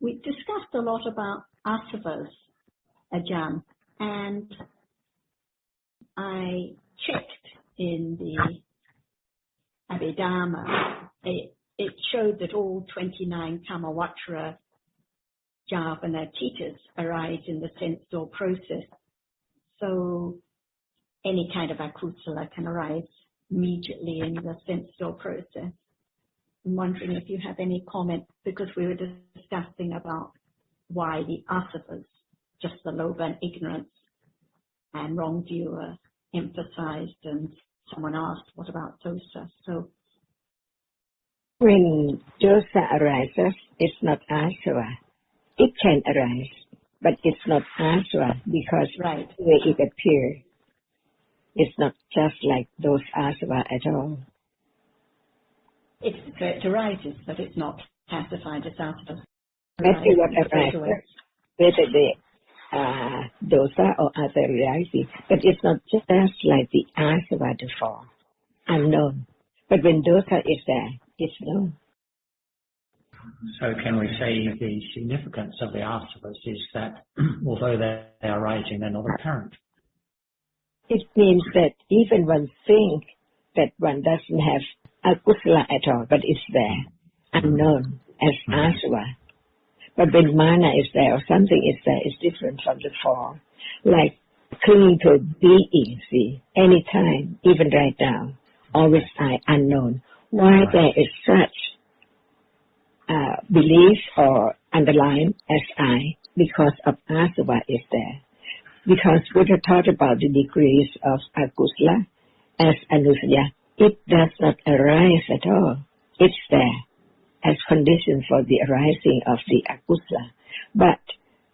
we discussed a lot about Āsavas, Ajahn, and I checked in the Abhidhamma. It showed that all 29 Kamawatra Jhavana titas arise in the sense door process. So any kind of akusala can arise immediately in the sense door process. I'm wondering if you have any comment, because we were discussing about why the Āsavas, just the loba and ignorance and wrong view, are emphasized, and someone asked, what about dosa? So when dosa arises, it's not Āsava. It can arise, but it's not Āsava, because right. the way it appears, it's not just like those Āsava at all. It arises, but it's not classified as Āsava. That's what arises, whether the dosa or other reality, but it's not just like the Āsava before, unknown. But when dosa is there, it's known. So can we say the significance of the Āsavas is that although they are arising, they're not apparent? It means that even one thinks that one doesn't have akusala at all, but it's there, unknown, as Āsava. But when mana is there or something is there, it's different from the form. Like clinging to being, see, anytime, even right now, always I, unknown. Why there is such belief or underline as I, because of Āsava is there. Because Buddha taught about the degrees of akusala as anusaya. It does not arise at all. It's there as condition for the arising of the akusala. But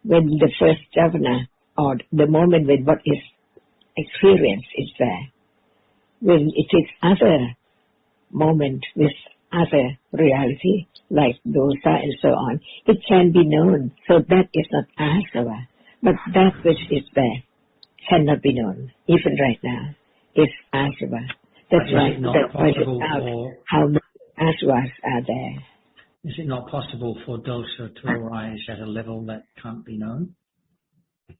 when the first jhavana, or the moment when what is experienced is there, when it is other moment with other reality, like dosa and so on, it can be known. So that is not Āsava. But that which is there cannot be known, even right now, is Āsava. That's right. That pointed out how many Āsavas are there. Is it not possible for dosa to arise at a level that can't be known?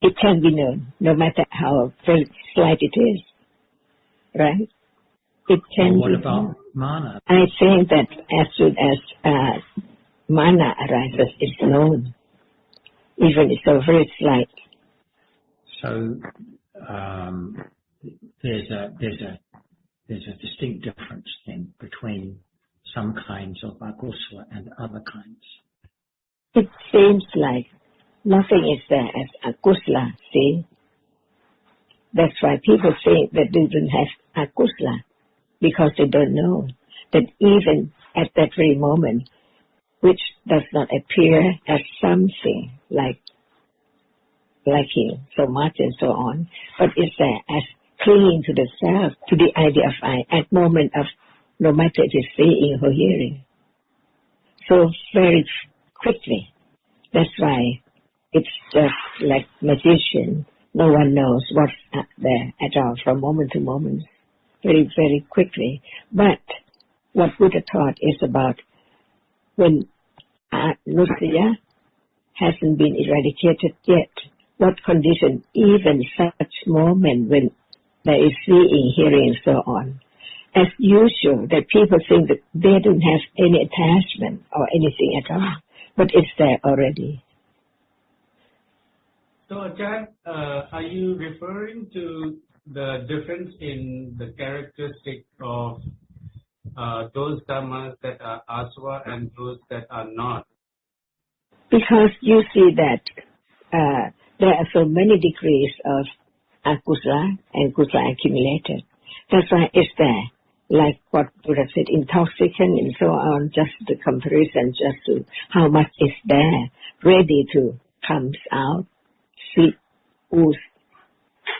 It can be known, no matter how very slight it is. Right? It can be. What about mana? I think that as soon as mana arises, it's known, even it's so very slight. So there's a distinct difference then between some kinds of akusala and other kinds. It seems like nothing is there as akusala, see? That's why people think that they don't have akusala, because they don't know that even at that very moment, which does not appear as something like liking so much and so on, but is there as clinging to the self, to the idea of I, at moment of no matter it is seeing or hearing. So very quickly. That's why it's just like magician. No one knows what's there at all from moment to moment, very, very quickly. But what Buddha taught is about when nusaya hasn't been eradicated yet, what condition, even such moment when there is seeing, hearing, and so on. As usual, that people think that they don't have any attachment or anything at all, but it's there already. So, Ajahn, are you referring to the difference in the characteristic of those dhammas that are Āsava and those that are not? Because you see that there are so many degrees of akusala and kusala accumulated. That's why it's there. Like what Buddha said, intoxicant and so on, just the comparison, just to how much is there, ready to come out, sleep, ooze,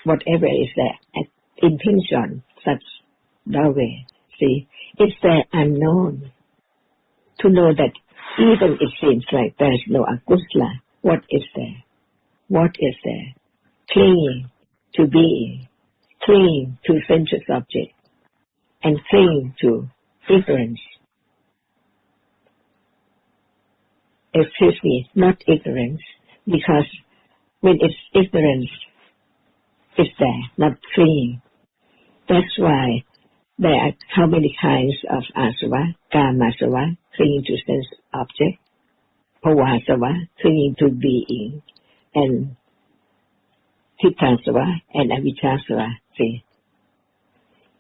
whatever is there, intention, such doorway. See, it's there unknown. To know that even it seems like there is no akusala, what is there? What is there? Clinging to being, clinging to sensuous object, and clinging to ignorance. excuse me, not ignorance, because when it's ignorance, it's there, not clinging. That's why there are how many kinds of asava: kamasava, clinging to sense object; bhavasava, clinging to being; and tittasava and avijjasava. See,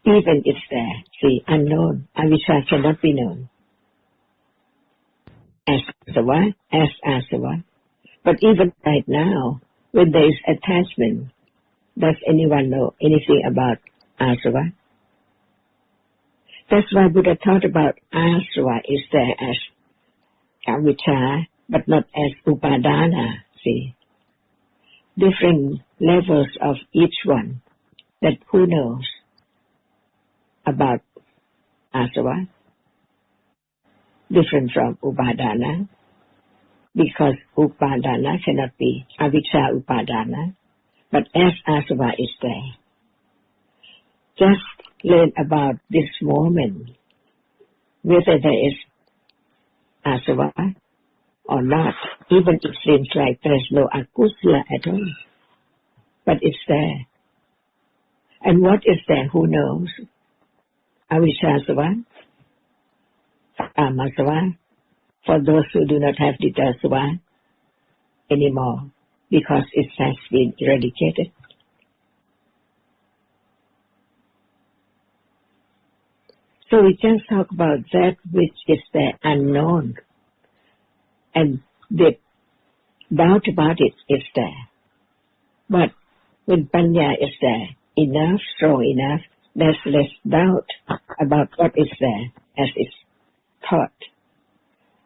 even it's there. See, unknown. Avijja cannot be known. As asava. But even right now, when there is attachment, does anyone know anything about asava? That's why Buddha taught about asava is there as avijja, but not as upadana. See, different levels of each one. That who knows about asava? Different from upadana, because upadana cannot be avijja upadana, but as asava is there. Just learn about this moment, whether there is asava or not. Even it seems like there is no akusala at all, but it's there. And what is there? Who knows? Avijjasava, kamasava, for those who do not have ditthasava anymore, because it has been eradicated. So we just talk about that which is the unknown, and the doubt about it is there. But when panya is there, enough, strong enough, there's less doubt about what is there as it's taught,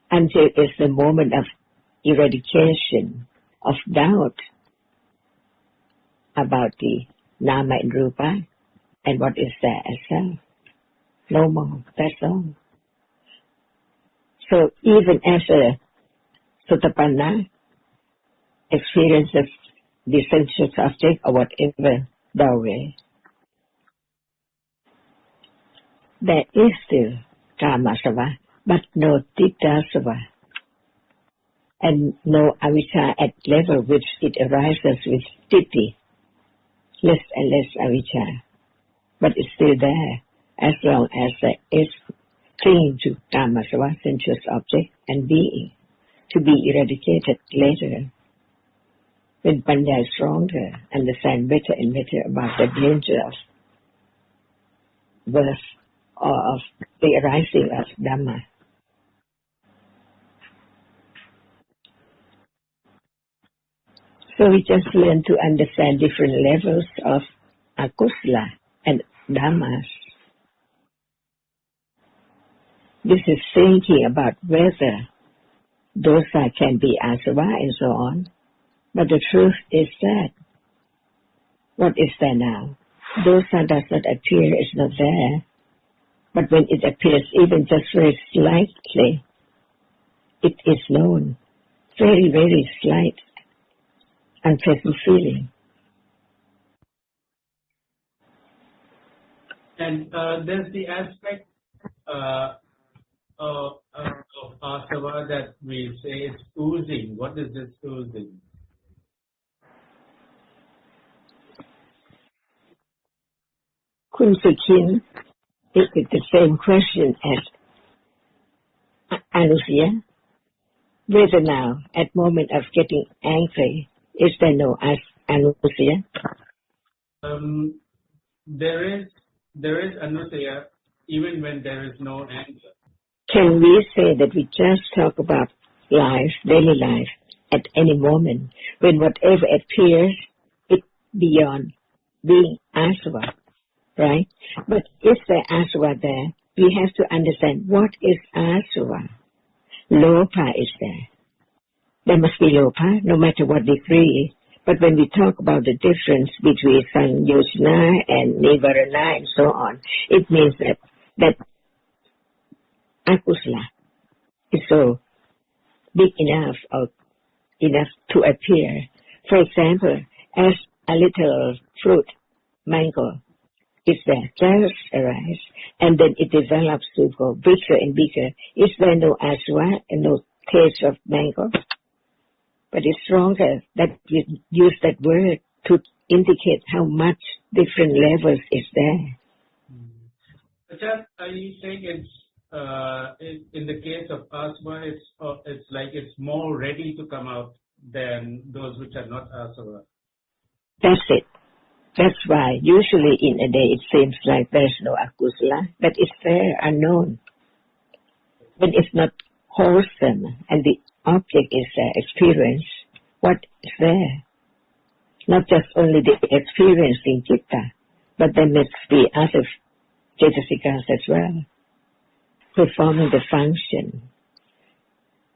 until it's the moment of eradication of doubt about the nama and rupa and what is there as self. No more, that's all. So even as a Sotapanna experiences the sensuous object or whatever doorway, there is still kamasava, but no ditthasava, and no avijja at level which it arises with ditti, less and less avijja, but it's still there as long as there is clinging to kamasava, sensuous object, and being, to be eradicated later. When panya is stronger, understand better and better about the danger of birth or of the arising of Dhamma. So we just learn to understand different levels of akusala and Dhammas. This is thinking about whether dosa can be asava and so on. But the truth is that what is there now? Dosa does not appear, it's not there. But when it appears even just very slightly, it is known. Very, very slight, unpleasant feeling. And there's the aspect of Āsava that we say it's oozing. What is this oozing? Kun Sujin, is it the same question as Anusia? Whether now, at moment of getting angry, is there no Anusia? There is Anusaya even when there is no anger. Can we say that we just talk about life, daily life, at any moment, when whatever appears, it's beyond being Āsava, right? But if there Āsava there, we have to understand what is Āsava. Lopa is there. There must be Lopa, no matter what degree. But when we talk about the difference between Sanyoshana and Nivarana and so on, it means that akusala is so big enough or enough to appear. For example, as a little fruit, mango, is there, just arise, and then it develops to go bigger and bigger. Is there no asava and no taste of mango, but it's stronger that we use that word to indicate how much different levels is there. Ajahn, are you saying it's in the case of Āsava, it's like it's more ready to come out than those which are not Āsava? That's it. That's why usually in a day it seems like there's no akusala, but it's there, unknown. When it's not wholesome and the object is experience, what is there? Not just only the experiencing citta, but there must be other cetasikas as well, performing the function.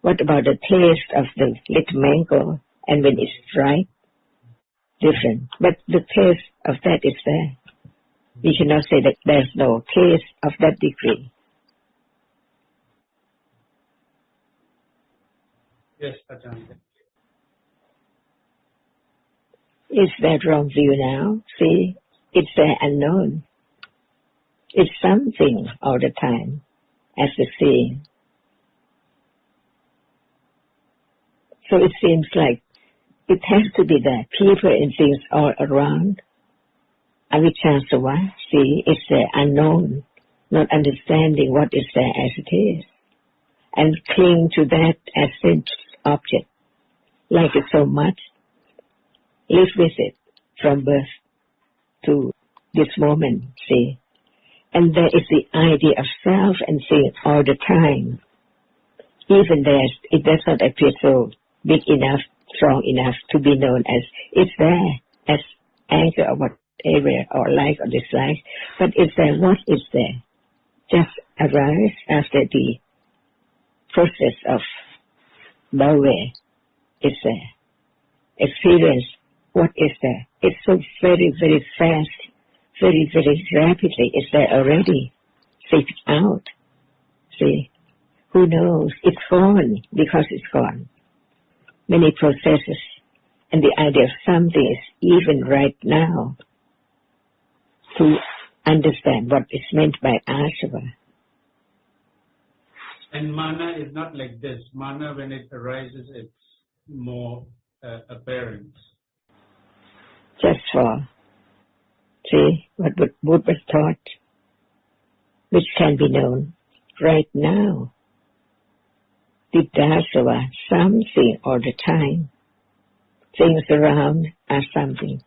What about the taste of the little mango, and when it's ripe? Different. But the taste of that is there. We cannot say that there's no taste of that degree. Yes, Ajahn. Is that wrong view now? See, it's there unknown. It's something all the time, as the seeing. So it seems like it has to be there. People and things all around. Avijjāsava, see, it's there unknown, not understanding what is there as it is, and cling to that as sense object, like it so much. Live with it from birth to this moment, see. And there is the idea of self and seeing all the time. Even there, it does not appear so big enough, strong enough to be known as it's there, as anger or whatever, or like or dislike, but it's there, what is there? Just arise after the process of Bhave is there. Experience what is there. It's so very, very fast, very, very rapidly. It's there already. Seek out. See, who knows? It's gone because it's gone. Many processes, and the idea of something is even right now to understand what is meant by Āsava. And mana is not like this. Mana, when it arises, it's more apparent. Just for, see, what Buddha taught, which can be known right now. Āsava, something all the time. Things around are something.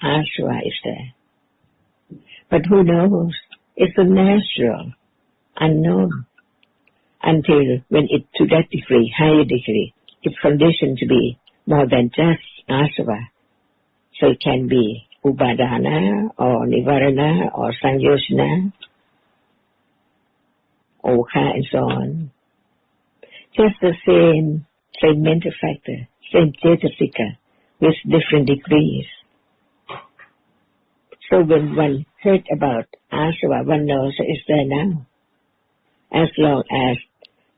Āsava is there. But who knows? It's a natural, unknown. Until when it, to that degree, higher degree, it's conditioned to be more than just Āsava. So it can be Upadana, or Nivarana, or Sanyoshana, Okha, and so on. Just the same mental factor, same cetasika, with different degrees. So when one heard about Āsava, one knows it's there now. As long as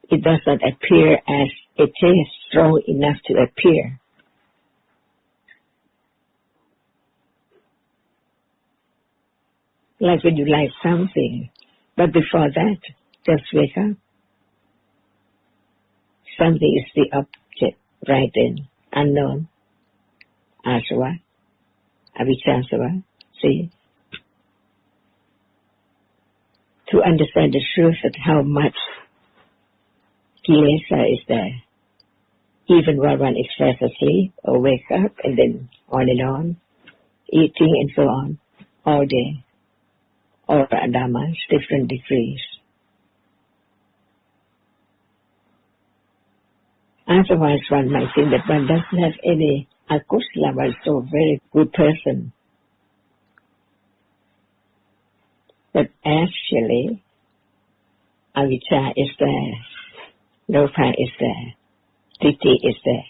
it does not appear as it is strong enough to appear. Like when you like something, but before that, just wake up. Something is the object right then, unknown. Āsava, Avijjāsava, see? To understand the truth of how much kilesa is there, even while one is fast asleep or wake up and then on and on, eating and so on, all day, or Dhammas, different degrees. Otherwise, one might think that one doesn't have any akusala, but so very good person. But actually, avijja is there, lopa is there, ditthi is there.